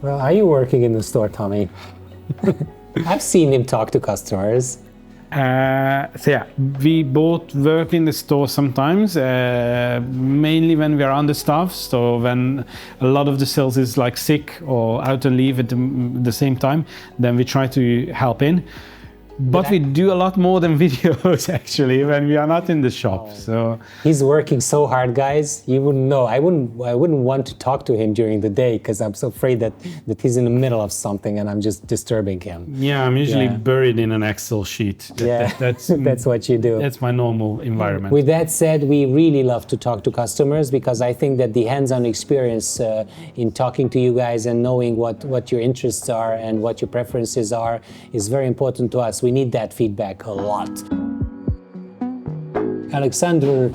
Well, are you working in the store, Tommy? I've seen him talk to customers. So yeah, we both work in the store sometimes, mainly when we are understaffed. So when a lot of the sales is like sick or out on leave at the same time, then we try to help in. But we do a lot more than videos actually when we are not in the shop. So he's working so hard, guys. You wouldn't know. I wouldn't want to talk to him during the day because I'm so afraid that he's in the middle of something and I'm just disturbing him. Yeah, I'm usually buried in an Excel sheet. That's what you do. That's my normal environment. With that said, we really love to talk to customers because I think that the hands-on experience in talking to you guys and knowing what your interests are and what your preferences are is very important to us. We need that feedback a lot. Alexander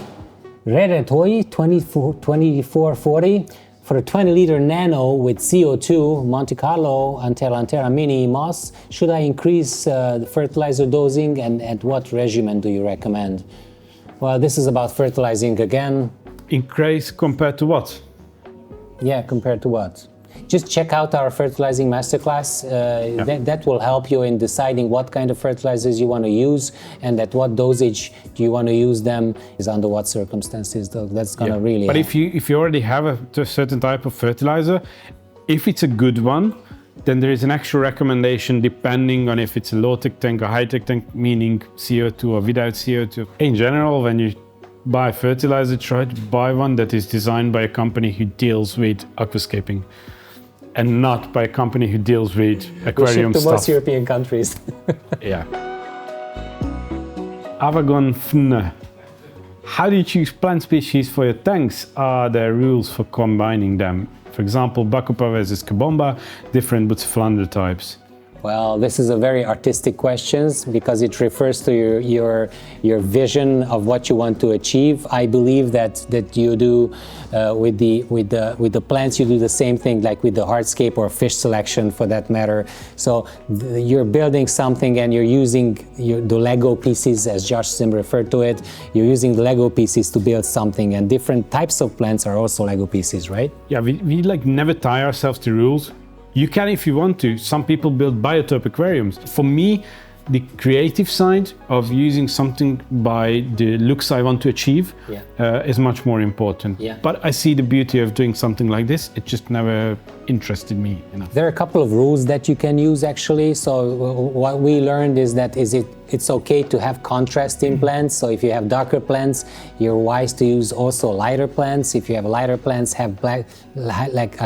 Reretoy, 2440, for a 20-liter nano with CO2, Monte Carlo, Antera Mini Moss, should I increase the fertilizer dosing and at what regimen do you recommend? Well, this is about fertilizing again. Increase compared to what? Yeah, compared to what? Just check out our fertilizing masterclass. That will help you in deciding what kind of fertilizers you want to use and at what dosage do you want to use them, is under what circumstances. That's going to really But help. if you already have a certain type of fertilizer, if it's a good one, then there is an actual recommendation depending on if it's a low-tech tank or high-tech tank, meaning CO2 or without CO2. In general, when you buy fertilizer, try to buy one that is designed by a company who deals with aquascaping and not by a company who deals with aquarium to stuff. most European countries. Yeah. Avagon Fn. How do you choose plant species for your tanks? Are there rules for combining them? For example, Bacopa versus Kabomba, different Bucephalandra types. Well, this is a very artistic question because it refers to your vision of what you want to achieve. I believe that you do with the plants, you do the same thing like with the hardscape or fish selection for that matter. So you're building something and you're using the Lego pieces, as Josh Sim referred to it. You're using the Lego pieces to build something, and different types of plants are also Lego pieces, right? Yeah, we like never tie ourselves to rules. You can if you want to. Some people build biotope aquariums. For me, the creative side of using something by the looks I want to achieve is much more important. Yeah. But I see the beauty of doing something like this. It just never interested me enough. There are a couple of rules that you can use actually. So what we learned is that it's okay to have contrast in plants. So if you have darker plants, you're wise to use also lighter plants. If you have lighter plants, have black,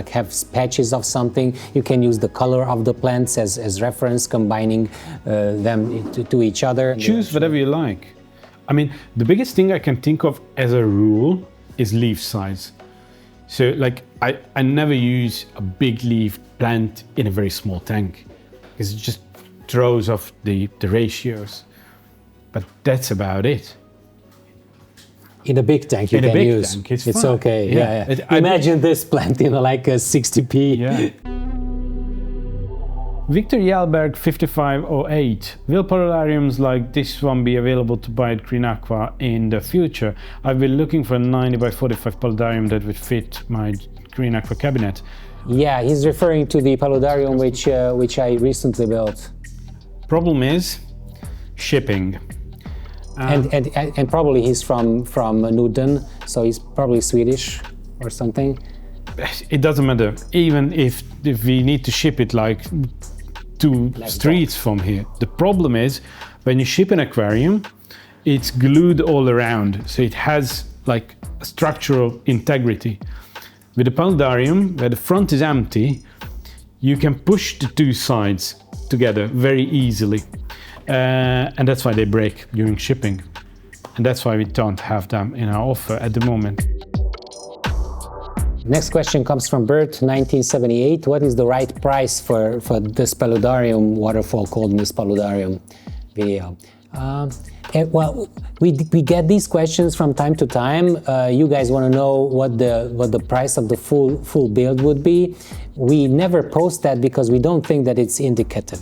have patches of something, you can use the color of the plants as reference, combining them to each other. Choose whatever you like. I mean, the biggest thing I can think of as a rule is leaf size. So like I never use a big leaf plant in a very small tank because it just throws off the ratios. But that's about it. In a big tank you can use. Tank, it's fine. Okay. Yeah. Imagine this plant in like a 60p. Yeah. Victor Yalberg 5508. Will polariums like this one be available to buy at Green Aqua in the future? I've been looking for a 90 by 45 paludarium that would fit my Green Aqua cabinet. Yeah, he's referring to the paludarium which I recently built. Problem is shipping. And probably he's from Norden, so he's probably Swedish or something. It doesn't matter. Even if we need to ship it like 2 streets from here. The problem is when you ship an aquarium, it's glued all around, so it has like a structural integrity. With the paludarium, where the front is empty, you can push the 2 sides together very easily, and that's why they break during shipping, and that's why we don't have them in our offer at the moment. Next question comes from Bert, 1978. What is the right price for this paludarium waterfall called Miss Paludarium video? Well, we get these questions from time to time. You guys want to know what the price of the full build would be. We never post that because we don't think that it's indicative.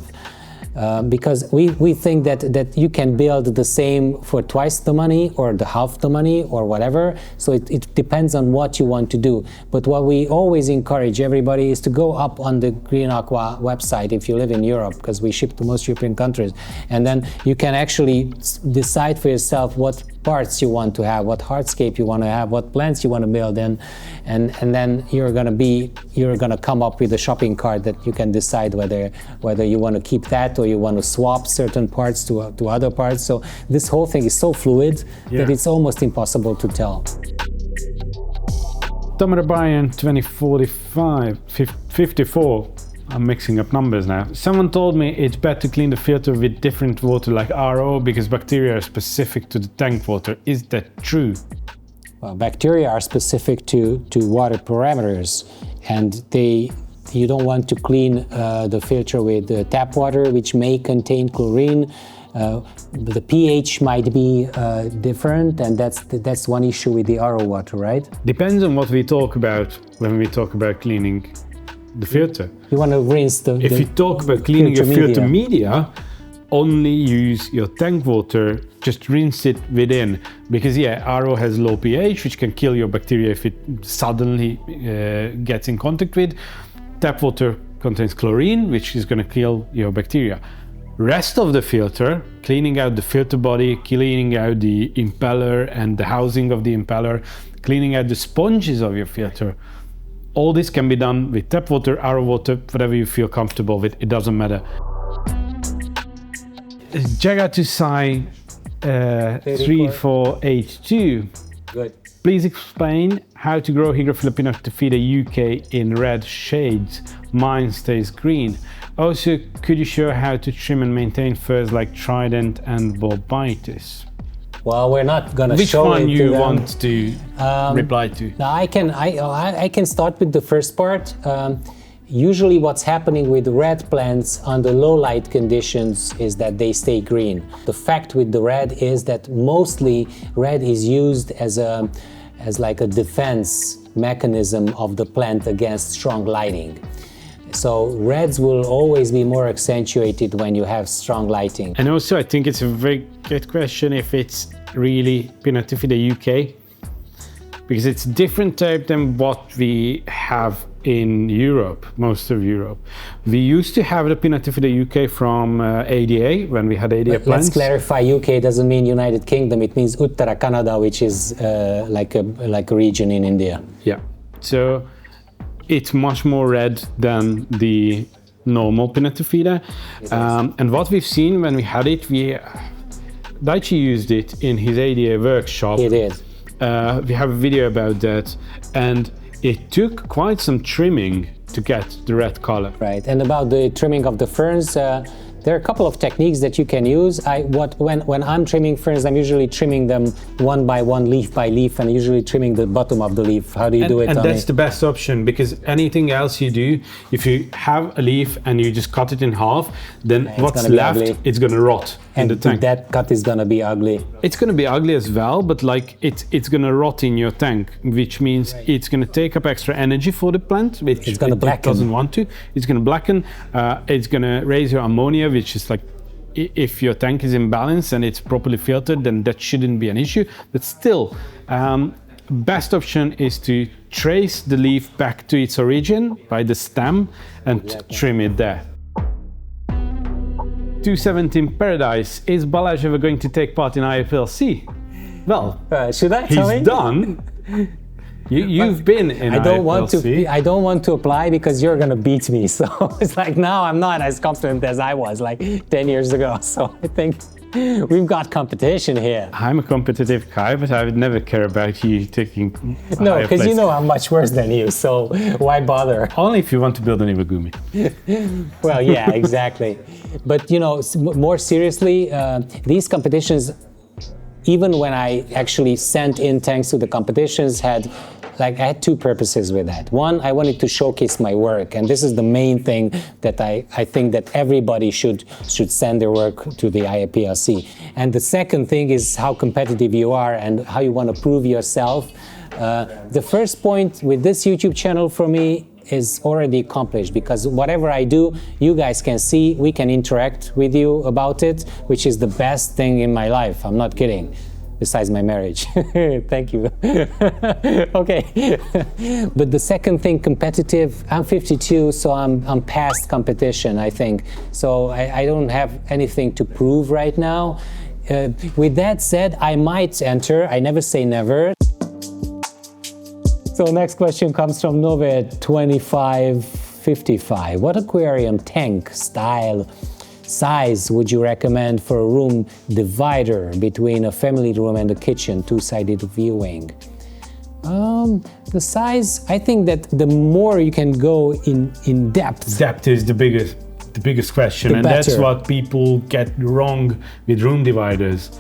Because we think that you can build the same for twice the money or the half the money or whatever. So it depends on what you want to do. But what we always encourage everybody is to go up on the Green Aqua website if you live in Europe, because we ship to most European countries. And then you can actually decide for yourself what parts you want to have, what hardscape you want to have, what plants you want to build in, and then you're gonna come up with a shopping cart that you can decide whether you want to keep that or you want to swap certain parts to other parts. So this whole thing is so fluid that it's almost impossible to tell. Tomi 2045, 54. I'm mixing up numbers now. Someone told me it's better to clean the filter with different water like RO because bacteria are specific to the tank water. Is that true? Well, bacteria are specific to water parameters, and you don't want to clean the filter with tap water, which may contain chlorine. The pH might be different, and that's one issue with the RO water, right? Depends on what we talk about when we talk about cleaning the filter. You want to rinse If you talk about cleaning your filter media, only use your tank water, just rinse it within. Because RO has low pH, which can kill your bacteria if it suddenly gets in contact with. Tap water contains chlorine, which is going to kill your bacteria. Rest of the filter, cleaning out the filter body, cleaning out the impeller and the housing of the impeller, cleaning out the sponges of your filter, all this can be done with tap water, RO water, whatever you feel comfortable with, it doesn't matter. Jagatusai 3482. Good. Please explain how to grow Hygrophila pinnatifida UK in red shades. Mine stays green. Also, could you show how to trim and maintain furs like trident and bulbitis? Well, we're not going to Which show one it you to them. want to reply to? Now I can start with the first part. Usually what's happening with red plants under low light conditions is that they stay green. The fact with the red is that mostly red is used as like a defense mechanism of the plant against strong lighting. So reds will always be more accentuated when you have strong lighting. And also I think it's a very good question if it's really Pinnatifida UK, because it's different type than what we have in Europe, most of Europe. We used to have the Pinnatifida UK from ADA, when we had ADA plants. Let's clarify, UK doesn't mean United Kingdom, it means Uttara Kannada, which is like a region in India. Yeah, so it's much more red than the normal Pinnatifida. And what we've seen when we had it, Daichi used it in his ADA workshop. He did. We have a video about that, and it took quite some trimming to get the red color. Right, and about the trimming of the ferns, there are a couple of techniques that you can use. When I'm trimming ferns, I'm usually trimming them one by one, leaf by leaf, and usually trimming the bottom of the leaf. How do you do it, And Tomi? that's the best option, because anything else you do, if you have a leaf and you just cut it in half, then what's left, it's gonna rot in the tank. That cut is gonna be ugly. It's gonna be ugly as well, but like it's gonna rot in your tank, which means it's gonna take up extra energy for the plant, which it's gonna blacken. It doesn't want to. It's gonna blacken. It's gonna raise your ammonia, which is like, if your tank is in balance and it's properly filtered, then that shouldn't be an issue. But still, best option is to trace the leaf back to its origin by the stem and trim it there. 217 Paradise, is Balázs ever going to take part in IFLC? Well, should I, Tomi? he's done. You've been in I don't IFLC. I don't want to apply because you're gonna beat me. So it's like now I'm not as confident as I was like 10 years ago. So I think we've got competition here. I'm a competitive guy, but I would never care about you taking No, because you know I'm much worse than you, so why bother? Only if you want to build an Iwagumi. Well, yeah, exactly. But you know, more seriously, these competitions, even when I actually sent in tanks to the competitions, I had two purposes with that. One, I wanted to showcase my work, and this is the main thing that I think that everybody should send their work to the IAPLC. And the second thing is how competitive you are and how you want to prove yourself. The first point with this YouTube channel for me is already accomplished, because whatever I do, you guys can see, we can interact with you about it, which is the best thing in my life. I'm not kidding. Besides my marriage. Thank you. Okay. But the second thing, competitive, I'm 52, so I'm past competition, I think. So I don't have anything to prove right now. with that said, I might enter. I never say never. So next question comes from Nove2555. What aquarium tank style size would you recommend for a room divider between a family room and a kitchen, two-sided viewing? The size, I think that the more you can go in depth. Depth is the biggest question, and that's what people get wrong with room dividers.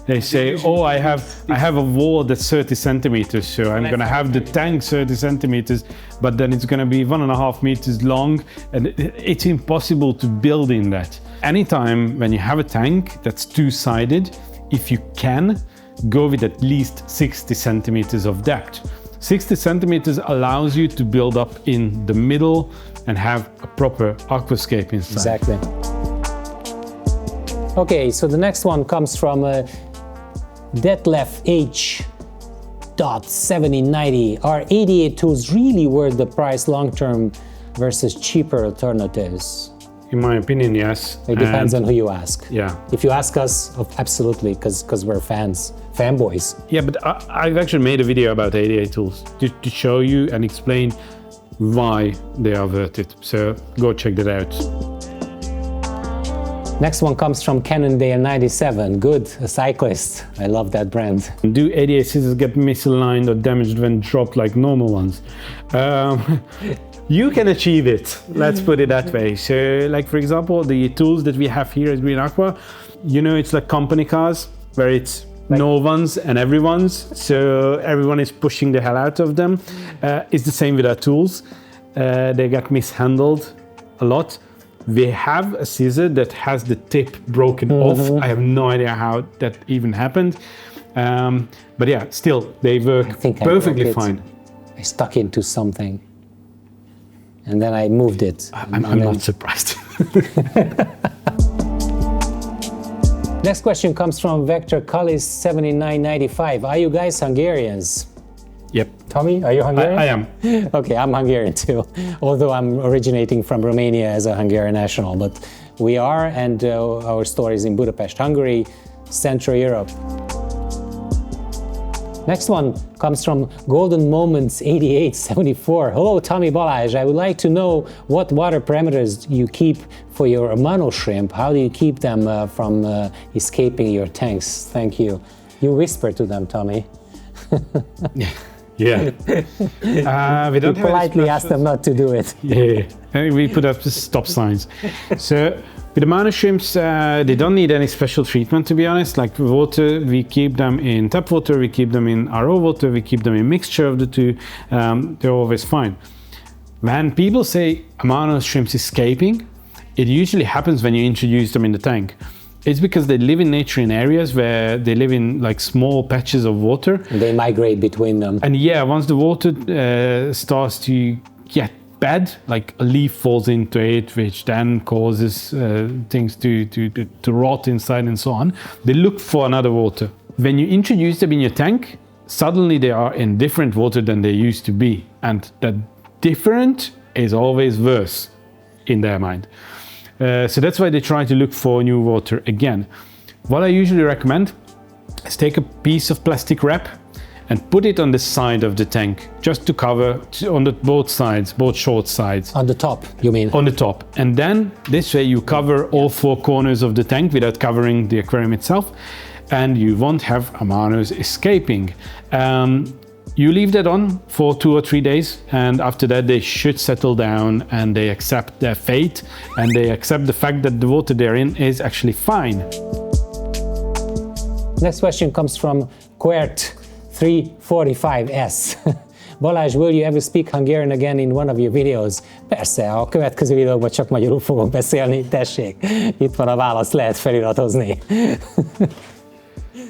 They say, oh, I have a wall that's 30 centimeters, so I'm gonna have the tank 30 centimeters, but then it's gonna be 1.5 meters long, and it's impossible to build in that. Anytime when you have a tank that's two-sided, if you can, go with at least 60 centimeters of depth. 60 centimeters allows you to build up in the middle and have a proper aquascape inside. Exactly. Okay, so the next one comes from Detlef H.7090. Are 88 tools really worth the price long-term versus cheaper alternatives? In my opinion, yes. It depends on who you ask. Yeah. If you ask us, absolutely, because we're fanboys. Yeah, but I've actually made a video about 88 tools to show you and explain why they are worth it. So go check that out. Next one comes from Cannondale97. Good, a cyclist. I love that brand. Do 88 scissors get misaligned or damaged when dropped like normal ones? You can achieve it, let's put it that way. So, like for example, the tools that we have here at Green Aqua, you know, it's like company cars where it's no one's and everyone's, so everyone is pushing the hell out of them. It's the same with our tools. They get mishandled a lot. We have a scissor that has the tip broken off. I have no idea how that even happened. But yeah, still, they work perfectly fine. I stuck into something. And then I moved it. I'm not surprised. Next question comes from Vector Kallis7995. Are you guys Hungarians? Yep. Tommy, are you Hungarian? I am. Okay, I'm Hungarian too, although I'm originating from Romania as a Hungarian national, but we are, and our store is in Budapest, Hungary, Central Europe. Next one comes from Golden Moments 8874. Hello, Tommy, Balázs. I would like to know what water parameters you keep for your mono shrimp. How do you keep them from escaping your tanks? Thank you. You whisper to them, Tommy. Yeah. We don't politely ask them not to do it. Yeah. We put up the stop signs. So with the mono shrimps, they don't need any special treatment, to be honest. Like water, we keep them in tap water, we keep them in RO water, we keep them in mixture of the two. They're always fine. When people say a mono shrimp's escaping, it usually happens when you introduce them in the tank. It's because they live in nature in areas where they live in like small patches of water. And they migrate between them. And yeah, once the water starts to get bad, like a leaf falls into it, which then causes things to rot inside and so on, they look for another water. When you introduce them in your tank, suddenly they are in different water than they used to be. And that different is always worse in their mind. So that's why they try to look for new water again. What I usually recommend is take a piece of plastic wrap and put it on the side of the tank, just to cover on both sides, both short sides. On the top, you mean? On the top. And then this way you cover all four corners of the tank without covering the aquarium itself, and you won't have amanos escaping. You leave that on for 2 or 3 days, and after that they should settle down and they accept their fate, and they accept the fact that the water they're in is actually fine. Next question comes from Quert345S. Balázs, will you ever speak Hungarian again in one of your videos? Persze, a következő videóban csak magyarul fogok beszélni, tessék. Itt van a válasz, lehet feliratozni.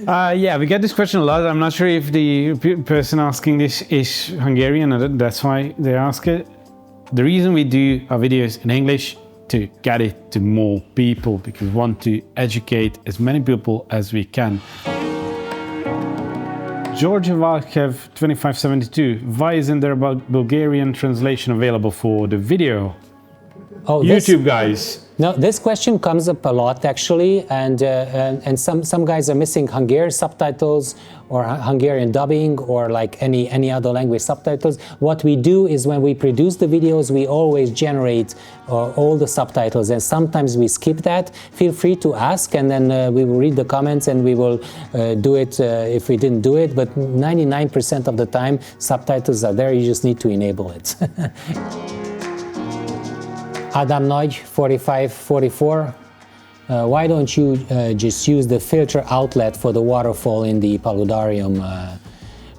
Yeah, we get this question a lot. I'm not sure if the person asking this is Hungarian, and that's why they ask it. The reason we do our videos in English to get it to more people, because we want to educate as many people as we can. Georgia Valkev 2572. Why isn't there a Bulgarian translation available for the video? Oh, YouTube guys. No, this question comes up a lot actually, and some guys are missing Hungarian subtitles or Hungarian dubbing or like any other language subtitles. What we do is when we produce the videos, we always generate all the subtitles, and sometimes we skip that. Feel free to ask, and then we will read the comments and we will do it if we didn't do it. But 99% of the time, subtitles are there. You just need to enable it. Adam Nagy, 4544. Why don't you just use the filter outlet for the waterfall in the paludarium?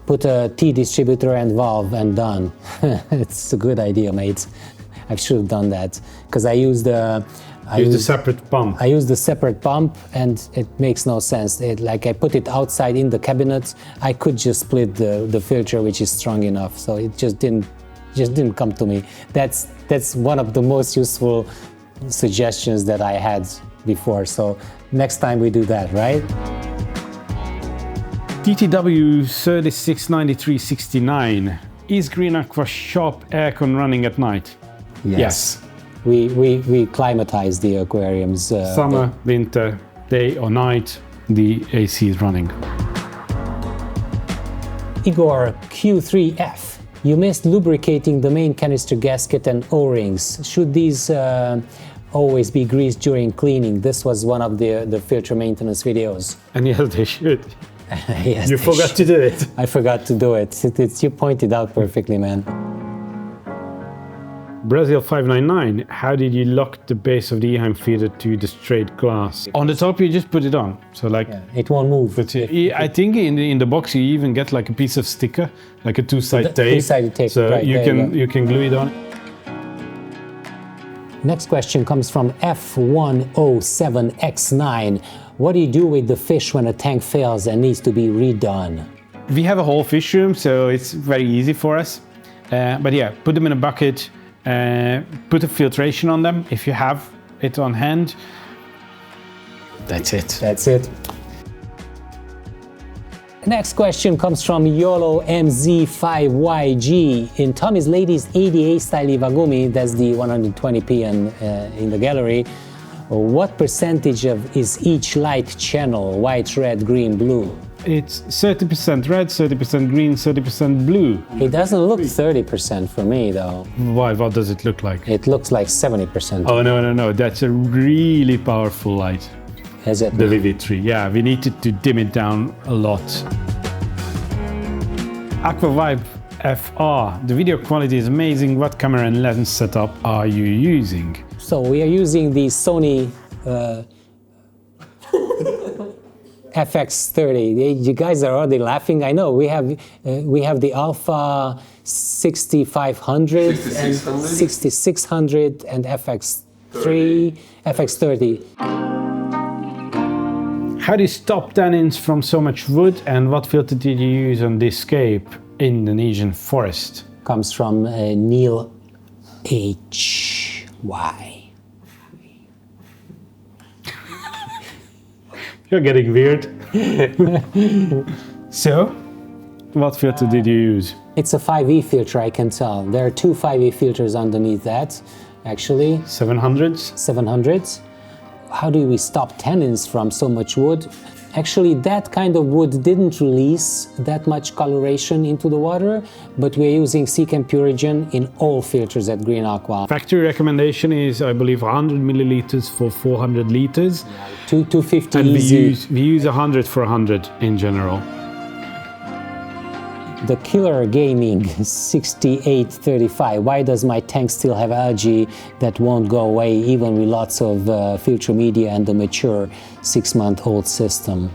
Put a T distributor and valve and done. It's a good idea, mate. I should have done that because I use the separate pump. I use the separate pump, and it makes no sense. Like I put it outside in the cabinet. I could just split the filter, which is strong enough. So it just didn't come to me. That's one of the most useful suggestions that I had before. So next time we do that, right? TTW 369369. Is Green Aqua shop aircon running at night? Yes. We climatize the aquariums. Summer, winter, day or night, the AC is running. Igor Q3F. You missed lubricating the main canister gasket and O-rings. Should these always be greased during cleaning? This was one of the filter maintenance videos. And yes, they should. Yes, you forgot to do it. I forgot to do it. You pointed out perfectly, man. Brazil 599, how did you lock the base of the Eheim feeder to the straight glass? On the top you just put it on, so like... Yeah, it won't move. I think in the box you even get like a piece of sticker, like a two-sided tape. Two-sided tape, so right, you can glue it on. Next question comes from F107X9. What do you do with the fish when a tank fails and needs to be redone? We have a whole fish room, so it's very easy for us. But yeah, put them in a bucket, put a filtration on them if you have it on hand. That's it. That's it. Next question comes from YOLO MZ5YG. In Tommy's Ladies ADA style Iwagumi, that's the 120p in the gallery, what percentage is each light channel? White, red, green, blue? It's 30% red, 30% green, 30% blue. It doesn't look 30% for me though. Why? What does it look like? It looks like 70%. Oh, no. That's a really powerful light. Is it? The VV3. Yeah, we needed to dim it down a lot. Aqua Vibe FR. The video quality is amazing. What camera and lens setup are you using? So we are using the Sony FX30. You guys are already laughing. I know we have the Alpha 6500 and 6600 and FX30. How do you stop tannins from so much wood, and what filter did you use on this scape? Indonesian forest. Comes from Neil HY. You're getting weird. So, what filter did you use? It's a 5E filter, I can tell. There are two 5E filters underneath that, actually. 700s? 700s. How do we stop tannins from so much wood? Actually, that kind of wood didn't release that much coloration into the water, but we're using Secam Purigen in all filters at Green Aqua. Factory recommendation is, I believe, 100 milliliters for 400 liters. 250 and easy. we use 100 for 100 in general. The Killer Gaming 6835. Why does my tank still have algae that won't go away even with lots of filter media and the mature 6-month-old system?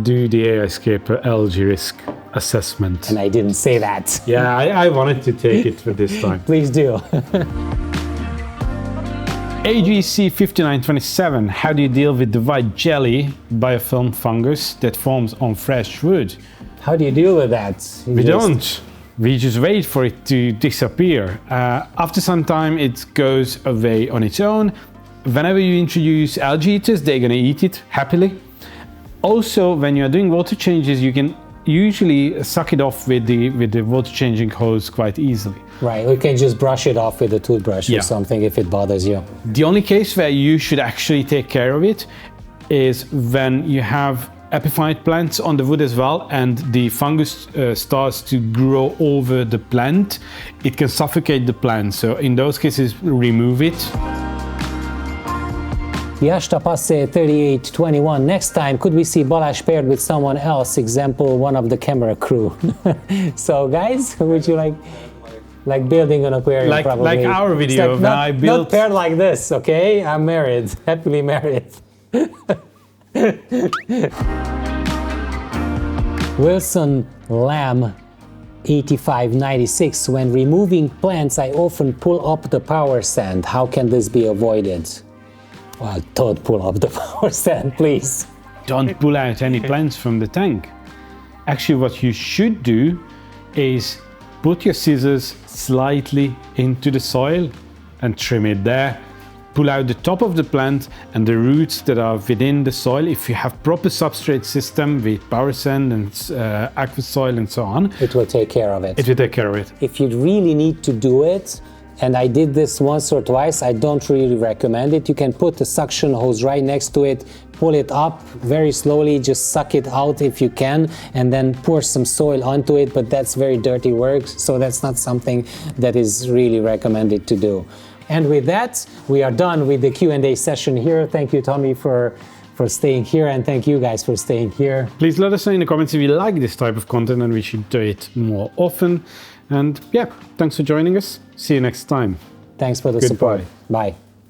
Do the Aquascape algae risk assessment. And I didn't say that. Yeah, I wanted to take it for this time. Please do. AGC 5927. How do you deal with the white jelly biofilm fungus that forms on fresh wood? How do you deal with that? We don't. We just wait for it to disappear. After some time, it goes away on its own. Whenever you introduce algae eaters, they're gonna eat it happily. Also, when you're doing water changes, you can usually suck it off with the water changing hose quite easily. Right, you can just brush it off with a toothbrush Yeah. or something if it bothers you. The only case where you should actually take care of it is when you have epiphyte plants on the wood as well, and the fungus starts to grow over the plant. It can suffocate the plant, so in those cases remove it. Yashta Passe 3821. Next time, could we see Balázs paired with someone else? Example, one of the camera crew. So guys, would you like building an aquarium? Like probably. our It's video like when not, I built. not paired like this, okay? I'm married, happily married. Wilson Lamb 8596. When removing plants, I often pull up the power stand. How can this be avoided? Well, don't pull up the power stand, please. Don't pull out any plants from the tank. Actually, what you should do is put your scissors slightly into the soil and trim it there. Pull out the top of the plant and the roots that are within the soil. If you have proper substrate system with power sand and aqua soil and so on, It will take care of it. it will take care of it. If you really need to do it, and I did this once or twice, I don't really recommend it. You can put the suction hose right next to it, pull it up very slowly, just suck it out if you can, and then pour some soil onto it, but that's very dirty work, so that's not something that is really recommended to do. And with that, we are done with the Q&A session here. Thank you, Tomi, for staying here, and thank you guys for staying here. Please let us know in the comments if you like this type of content and we should do it more often. And yeah, thanks for joining us. See you next time. Thanks for the Goodbye. support. Bye.